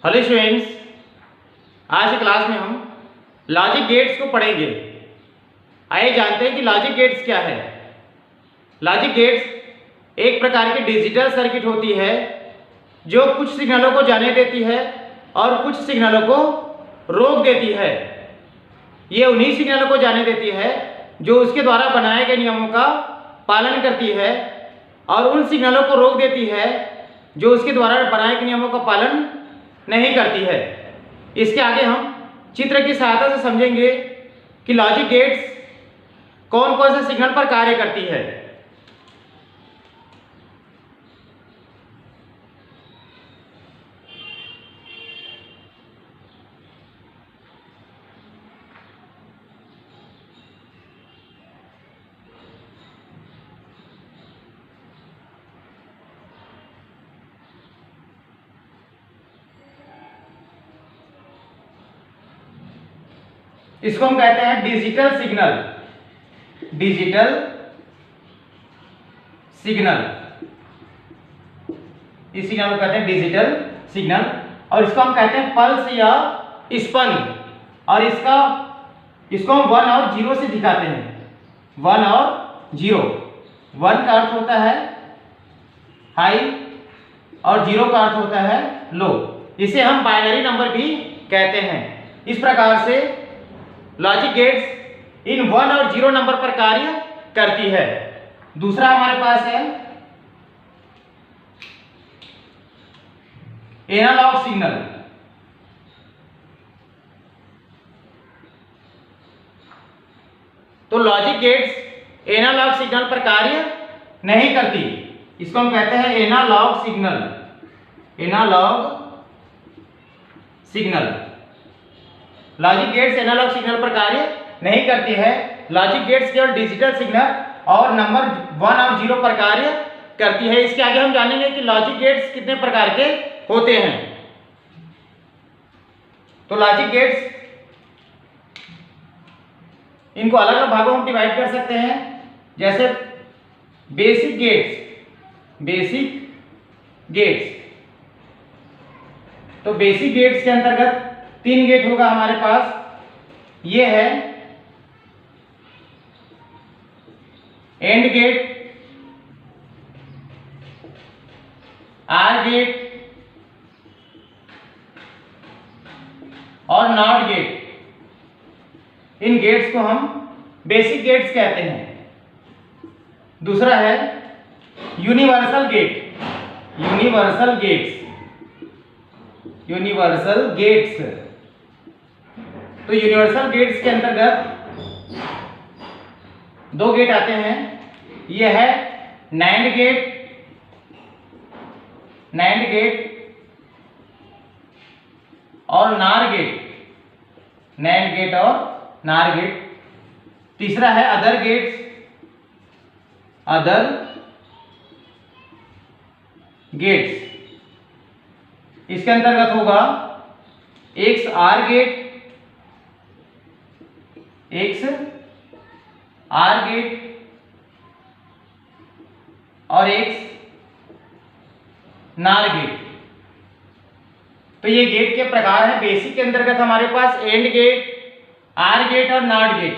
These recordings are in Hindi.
हेलो स्टूडेंट्स, आज की क्लास में हम लॉजिक गेट्स को पढ़ेंगे। आइए जानते हैं कि लॉजिक गेट्स क्या है। लॉजिक गेट्स एक प्रकार की डिजिटल सर्किट होती है जो कुछ सिग्नलों को जाने देती है और कुछ सिग्नलों को रोक देती है। ये उन्हीं सिग्नलों को जाने देती है जो उसके द्वारा बनाए गए नियमों का पालन करती है और उन सिग्नलों को रोक देती है जो उसके द्वारा बनाए गए नियमों का पालन नहीं करती है। इसके आगे हम चित्र की सहायता से समझेंगे कि लॉजिक गेट्स कौन कौन से सिग्नल पर कार्य करती है। इसको हम कहते हैं डिजिटल सिग्नल। डिजिटल सिग्नल, इस सिग्नल को कहते हैं डिजिटल सिग्नल और इसको हम कहते हैं पल्स या स्पन। और इसको हम 1 और 0 से दिखाते हैं। 1 और 0। 1 का अर्थ होता है हाई और 0 का अर्थ होता है लो। इसे हम बाइनरी नंबर भी कहते हैं। इस प्रकार से लॉजिक गेट्स इन 1 और 0 नंबर पर कार्य करती है। दूसरा हमारे पास है एनालॉग सिग्नल। तो लॉजिक गेट्स एनालॉग सिग्नल पर कार्य नहीं करती। इसको हम कहते हैं analogue signal. Analogue signal, logic gates analogue signal पर कार्य नहीं करती है। लॉजिक गेट्स केवल डिजिटल सिग्नल और नंबर 1 और 0 पर कार्य करती है। इसके आगे हम जानेंगे कि लॉजिक गेट्स कितने प्रकार के होते हैं। तो लॉजिक गेट्स, इनको अलग अलग भागों में डिवाइड कर सकते हैं। जैसे बेसिक गेट्स। बेसिक गेट्स, तो बेसिक गेट्स के अंतर्गत 3 गेट होगा हमारे पास। ये है एंड गेट, आर गेट और नॉट गेट। इन गेट्स को हम बेसिक गेट्स कहते हैं। दूसरा है universal gate. Universal gates, universal gates. तो यूनिवर्सल गेट्स के अंतर्गत 2 गेट आते हैं। यह है नैंड गेट, नैंड गेट और नार गेट। नैंड गेट और नार गेट। तीसरा है अदर गेट्स। अदर गेट्स, इसके अंतर्गत होगा XOR gate, XOR gate और एक्स नार गेट। तो ये गेट के प्रकार है। बेसिक के अंतर्गत हमारे पास एंड गेट, आर गेट और नॉट गेट।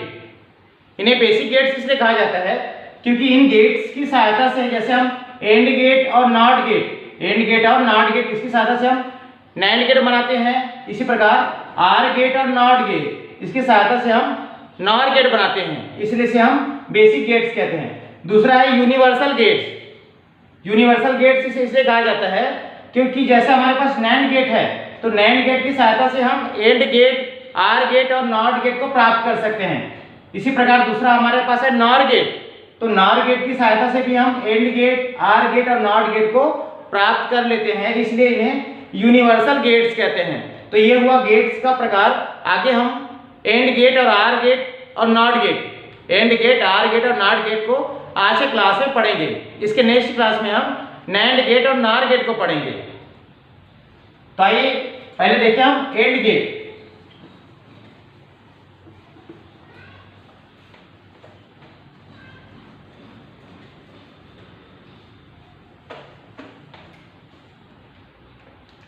इन्हें बेसिक गेट्स इसलिए कहा जाता है क्योंकि इन गेट्स की सहायता से, जैसे हम एंड गेट और नॉट गेट, एंड गेट और नॉट गेट, इसकी सहायता से हम नैंड गेट बनाते हैं। इसी प्रकार आर गेट और नॉट गेट, इसकी सहायता से हम नॉर गेट बनाते हैं। इसलिए इसे हम बेसिक गेट्स कहते हैं। दूसरा है यूनिवर्सल गेट्स। यूनिवर्सल गेट्स इसे इसलिए कहा जाता है क्योंकि जैसे हमारे पास नैंड गेट है तो नैंड गेट की सहायता से हम एंड गेट, आर गेट और नॉट गेट को प्राप्त कर सकते हैं। इसी प्रकार दूसरा हमारे पास है नॉर गेट। तो नॉर गेट की सहायता से भी हम एंड गेट, आर गेट और नॉट गेट को प्राप्त कर लेते हैं। इसलिए इन्हें यूनिवर्सल गेट्स कहते हैं। तो ये हुआ गेट्स का प्रकार। आगे हम एंड गेट और आर गेट और NOT gate, AND gate, OR gate और नॉट गेट को आज के क्लास में पढ़ेंगे। इसके नेक्स्ट क्लास में हम नैंड गेट और नार गेट को पढ़ेंगे। तो आइए पहले देखें हम एंड गेट।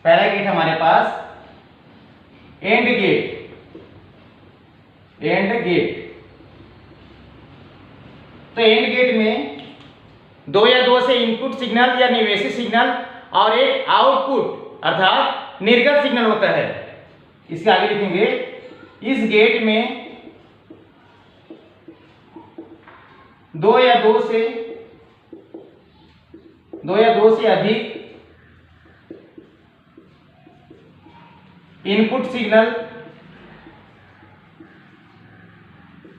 पहला गेट हमारे पास एंड गेट। तो एंड गेट में दो या दो से इनपुट सिग्नल या निवेशी सिग्नल और एक आउटपुट अर्थात निर्गत सिग्नल होता है। इसके आगे लिखेंगे इस गेट में दो या दो से अधिक इनपुट सिग्नल,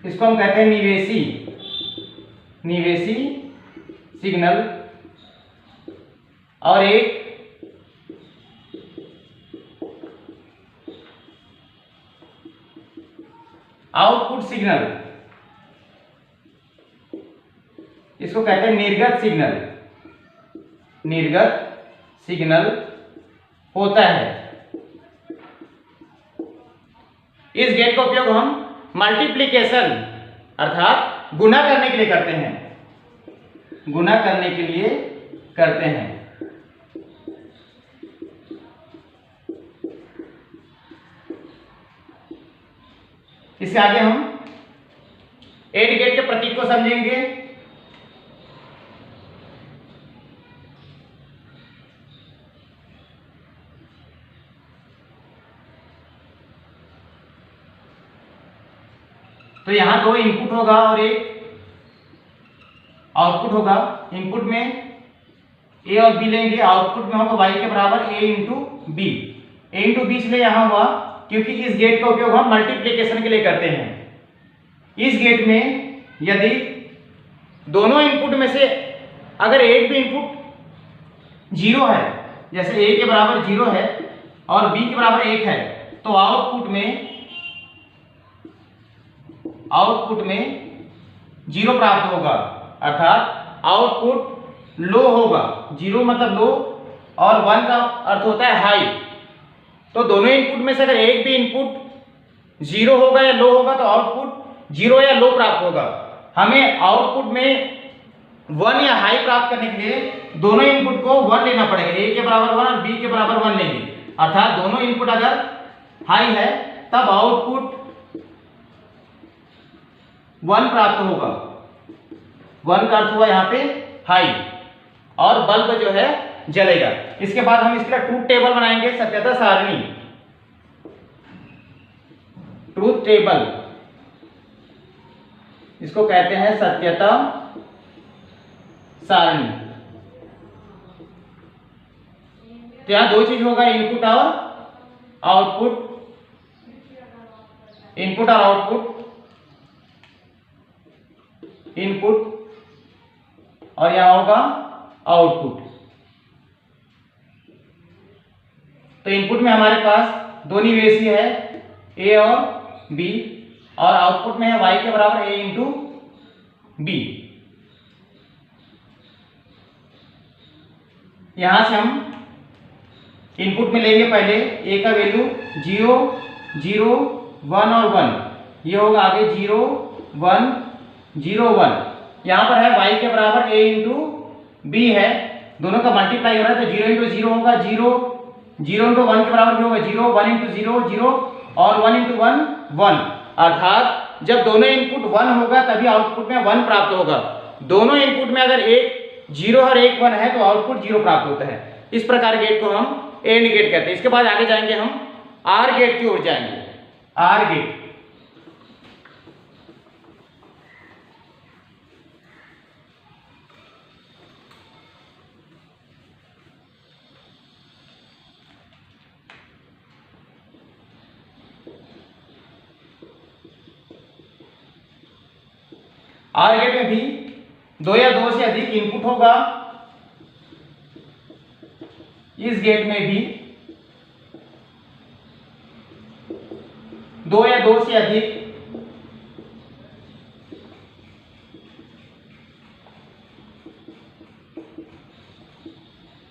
इसको हम कहते हैं निवेशी सिग्नल, और एक आउटपुट सिग्नल, इसको कहते हैं निर्गत सिग्नल होता है। इस गेट का उपयोग हम मल्टीप्लिकेशन अर्थात गुणा करने के लिए करते हैं, इससे आगे हम एंड गेट के प्रतीक को समझेंगे। तो यहां दो इनपुट होगा और एक आउटपुट होगा। इनपुट में ए और बी लेंगे, आउटपुट में होगा y के बराबर a into B. a into B इसलिए यहां हुआ क्योंकि इस गेट का उपयोग हम मल्टीप्लिकेशन के लिए करते हैं। इस गेट में यदि दोनों इनपुट में से अगर एक भी इनपुट 0 है, जैसे a के बराबर 0 है और b के बराबर 1 है, तो आउटपुट में 0 प्राप्त होगा, अर्थात आउटपुट लो होगा। 0 मतलब लो और 1 का अर्थ होता है हाई। तो दोनों इनपुट में से अगर एक भी इनपुट 0 होगा या लो होगा तो आउटपुट 0 या लो प्राप्त होगा। हमें आउटपुट में 1 या हाई प्राप्त करने के लिए दोनों इनपुट को 1 लेना पड़ेगा। a के बराबर 1 और b के बराबर 1 लेंगे, अर्थात दोनों इनपुट अगर हाई है तब आउटपुट 1 प्राप्त होगा। 1 का अर्थ हुआ यहाँ पे हाई, और बल्ब जो है जलेगा। इसके बाद हम इसका ट्रूथ टेबल बनाएंगे, सत्यता सारणी। ट्रूथ टेबल इसको कहते हैं सत्यता सारणी। तो यहां दो चीज होगा, इनपुट और आउटपुट, इनपुट और यहां होगा आउटपुट। तो इनपुट में हमारे पास दो निवेशी है a और b, और आउटपुट में है y के बराबर a इंटू बी। यहां से हम इनपुट में लेंगे पहले a का वैल्यू 0, 0, 1 और 1, ये होगा आगे 0, 1, 0, 1। यहां पर है y के बराबर a इंटू बी है, दोनों का मल्टीप्लाई हो रहा है तो 0 इंटू 0 होगा 0, 0 इंटू 1 के बराबर भी होगा 0, 1 इंटू 0, 0 और 1 इंटू 1, 1। अर्थात जब दोनों इनपुट 1 होगा तभी आउटपुट में 1 प्राप्त होगा। दोनों इनपुट में अगर एक 0 और एक 1 है तो आउटपुट 0 प्राप्त होता है। इस प्रकार गेट को हम एंड गेट कहते हैं। इसके बाद आगे जाएंगे हम आर गेट की ओर जाएंगे। आर गेट आर गेट में भी दो या दो से अधिक इनपुट होगा। इस गेट में भी दो या दो से अधिक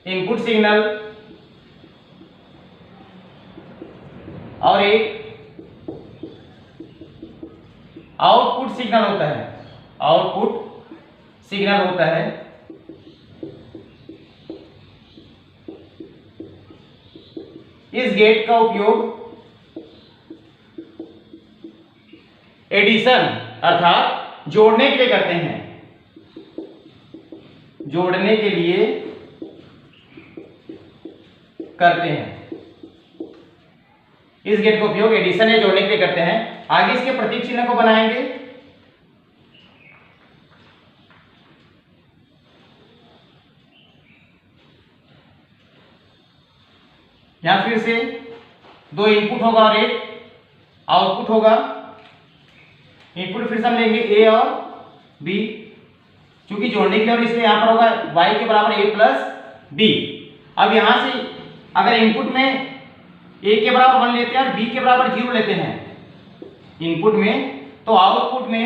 इनपुट सिग्नल और एक आउटपुट सिग्नल होता है, इस गेट का उपयोग एडिशन अर्थात जोड़ने के लिए करते हैं, जोड़ने के लिए करते हैं। इस गेट का उपयोग एडिशन या जोड़ने के लिए करते हैं। आगे इसके प्रतीक चिन्ह को बनाएंगे। यहां फिर से दो इनपुट होगा और एक आउटपुट होगा। इनपुट फिर से हम लेंगे ए और बी, चूंकि जोड़ने के लिए और इसलिए यहां पर होगा y के बराबर a प्लस बी। अब यहां से अगर इनपुट में a के बराबर 1 लेते हैं और b के बराबर 0 लेते हैं इनपुट में, तो आउटपुट में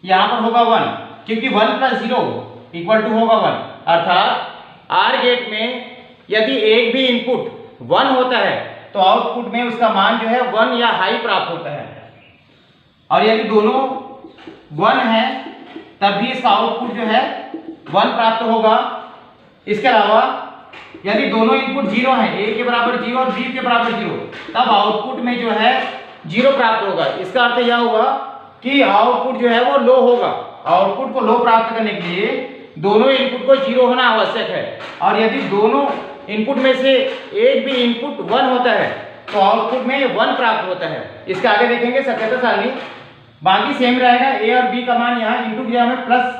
यहां पर होगा 1, क्योंकि 1 प्लस 0 इक्वल टू होगा 1। अर्थात आर गेट में यदि एक भी इनपुट 1 होता है तो आउटपुट में उसका मान जो है 1 या हाई प्राप्त होता है, और यदि दोनों 1 है तब भी इसका आउटपुट जो है 1 प्राप्त होगा। इसके अलावा यदि दोनों इनपुट 0 हैं, a के बराबर 0 और b के बराबर 0, तब आउटपुट में जो है 0 प्राप्त होगा। इसका अर्थ यह हुआ कि आउटपुट जो है वो लो होगा। आउटपुट को लो प्राप्त करने के लिए दोनों इनपुट को 0 होना आवश्यक है, और यदि दोनों इनपुट में से एक भी इनपुट 1 होता है तो आउटपुट में 1 प्राप्त होता है। इसके आगे देखेंगे सत्यता सारणी, बाकी सेम रहेगा। ए और बी का मान यहाँ इनटू की हमें प्लस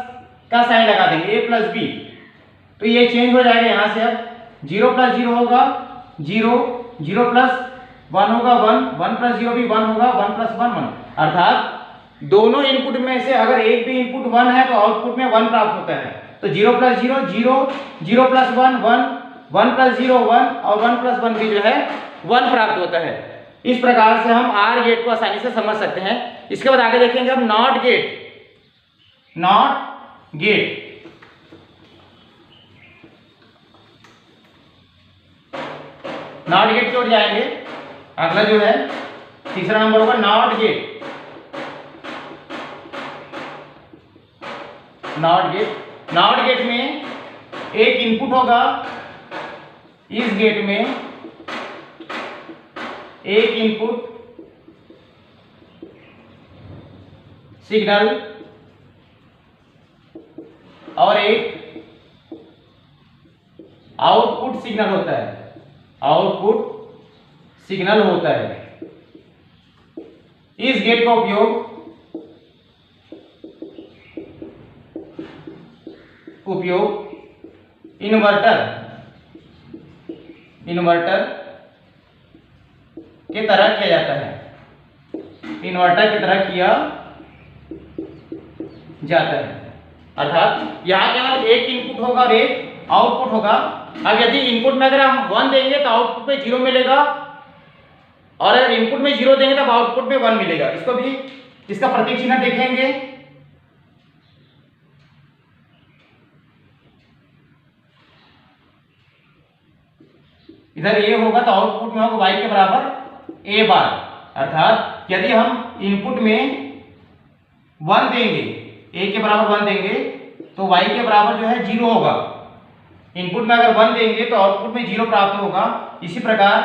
का साइन लगा देंगे, ए प्लस बी, तो ये चेंज हो जाएगा। यहाँ से अब 0 प्लस 0 होगा 0, 0 प्लस 1 होगा 1, 1 प्लस 0 भी 1 होगा, 1 प्लस 1 1। अर्थात दोनों इनपुट में से अगर एक भी इनपुट 1 है तो आउटपुट में 1 प्राप्त होता है। तो 0 प्लस 0 0, 0 प्लस 1 1, 1 प्लस 0 1 और 1 प्लस 1 भी जो है 1 प्राप्त होता है। इस प्रकार से हम आर गेट को आसानी से समझ सकते हैं। इसके बाद आगे देखेंगे हम not gate. Not get not gate की ओर जाएंगे। अगला जो है तीसरा नंबर होगा not gate. Not gate, not gate में एक इनपुट होगा, इस गेट में एक इनपुट सिग्नल और एक आउटपुट सिग्नल होता है। आउटपुट सिग्नल होता है। इस गेट का उपयोग इन्वर्टर की तरह किया जाता है। इन्वर्टर की तरह किया जाता है। अर्थात यहां केवल एक इनपुट होगा और एक आउटपुट होगा। अब यदि इनपुट में अगर हम 1 देंगे तो आउटपुट में 0 मिलेगा, और अगर इनपुट में 0 देंगे तब आउटपुट में 1 मिलेगा। इसको भी, इसका प्रतीक चिन्ह देखेंगे। इधर ए होगा तो आउटपुट में होगा y के बराबर a बार। अर्थात यदि हम इनपुट में 1 देंगे, a के बराबर 1 देंगे तो y के बराबर जो है 0 होगा। इनपुट में अगर 1 देंगे तो आउटपुट में 0 प्राप्त होगा। इसी प्रकार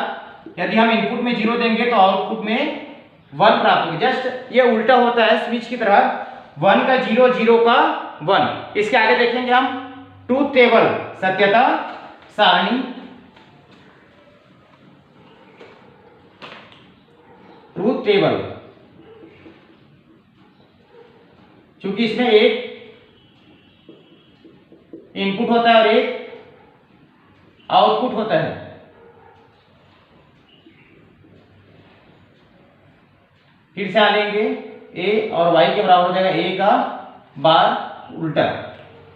यदि हम इनपुट में 0 देंगे तो आउटपुट में 1 प्राप्त होगा। जस्ट ये उल्टा होता है स्विच की तरह, 1 का 0, 0 का 1। इसके आगे देखेंगे हम ट्रूथ टेबल, सत्यता सारणी। ट्रूथ टेबल, क्योंकि इसमें एक इनपुट होता है और एक आउटपुट होता है। फिर से आ लेंगे, a और y के बराबर हो जाएगा a का बार उल्टा।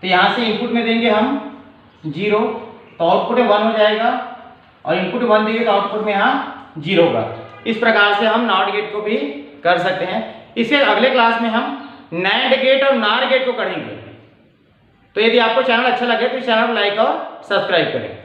तो यहां से इनपुट में देंगे हम 0 तो आउटपुट में 1 हो जाएगा, और इनपुट 1 देंगे तो आउटपुट में यहाँ 0 होगा। इस प्रकार से हम नॉट गेट को भी कर सकते हैं। इसे अगले क्लास में हम नैंड गेट और नार गेट को करेंगे। तो यदि आपको चैनल अच्छा लगे तो इस चैनल को लाइक और सब्सक्राइब करें।